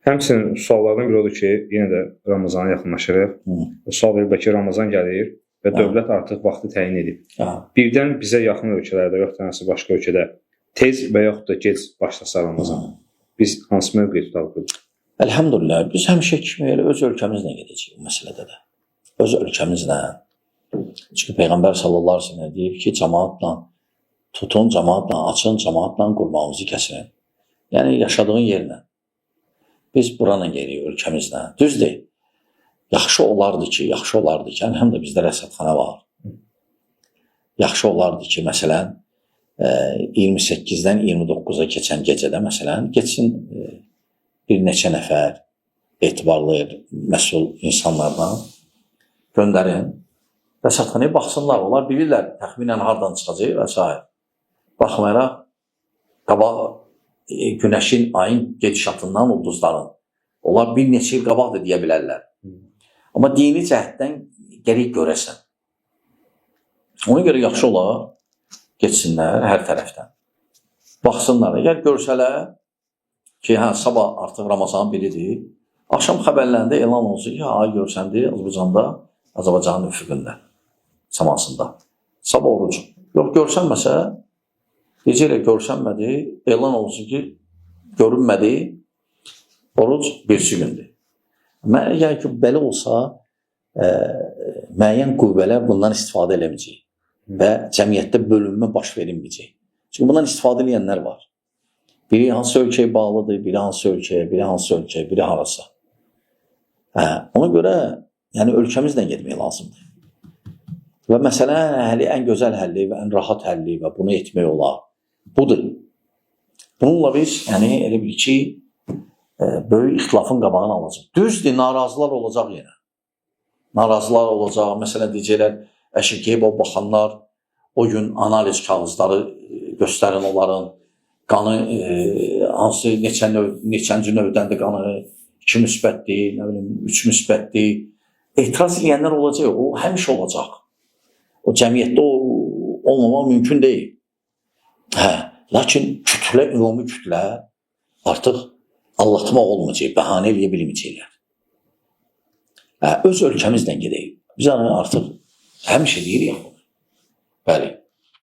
Həmçinin suallardan biri odur ki, yenə də Ramazana yaxınlaşırıq. Sual verir ki, Ramazan gəlir və dövlət artıq vaxtı təyin edib. Birdən bizə yaxın ölkələrdə, yoxsa nəsə başqa ölkədə tez və yaxud da gec başlasa Ramazan, biz hansı mövqeyi tutarıq? Elhamdülillah, biz həmişə kimi elə öz ölkəmizlə gedəcəyik bu məsələdə də. Öz ölkəmizlə. Çünki Peyğəmbər sallallahu aleyhi ve sellem deyib ki, cəmaatla tutun, cəmaatla açın, cəmaatla qurbanınızı kəsin. Yəni yaşadığın yerlə. Biz buranın gelirik ölkəmizlə. Düzdür. Yaxşı olardı ki, həm də bizdə rəsədxana var. Yaxşı olardı ki, məsələn, 28-dən 29-a keçən gecədə, məsələn, geçsin bir neçə nəfər etibarlı, məsul insanlardan göndərin. Rəsədxanaya baxsınlar, onlar bilirlər, təxminən hardan çıxacaq və s. Baxmayaraq, qabaq günəşin, ayın gedişatından ulduzların. Onlar bir neçə il qabaq da deyə bilərlər. Amma dini cəhətdən gərək görəsən. Ona görə yaxşı olar, geçsinlər hər tərəfdən. Baxsınlar, əgər görsələr ki, sabah artıq Ramazanın biridir, axşam xəbərlərində elan olsun ki, görsəndi Azərbaycanda, Azərbaycanın üfüqündə, səmasında. Sabah orucu. Yox, görsənməsə, gecə ilə görsənmədi, elan olsun ki, görünmədi, oruc birisi gündür. Əgər ki, belə olsa, müəyyən qüvvələr bundan istifadə eləməyəcək və cəmiyyətdə bölünmə baş verilməyəcək. Çünki bundan istifadə edənlər var. Biri hansı ölkəyə bağlıdır, biri hansı ölkəyə, biri hansı ölkəyə, biri harasa. Ona görə yəni, ölkəmizlə getmək lazımdır. Və məsələn, ən gözəl həlli və ən rahat həlli və bunu etmək olar. Budur. Bununla biz, yəni, elə bil ki, böyük ixtilafın qabağını alacaq. Düzdür, narazılar olacaq yenə. Narazılar olacaq. Məsələn, deyəcəklər, əşikəyib o baxanlar, o gün analiz kağızları göstərin onların, qanı, hansı neçənci növdəndir qanı, 2 müsbətdir, 3 müsbətdir. Etiraz edənlər olacaq, o həmişə olacaq. O cəmiyyətdə olmamaq mümkün deyil. Lakin kütlə, ümumi kütlə artıq anlatmaq olmayacaq, bəhanə eləyə bilməyəcəklər. Öz ölkəmizdən gedək. Biz artıq həmişə deyirik. Bəli.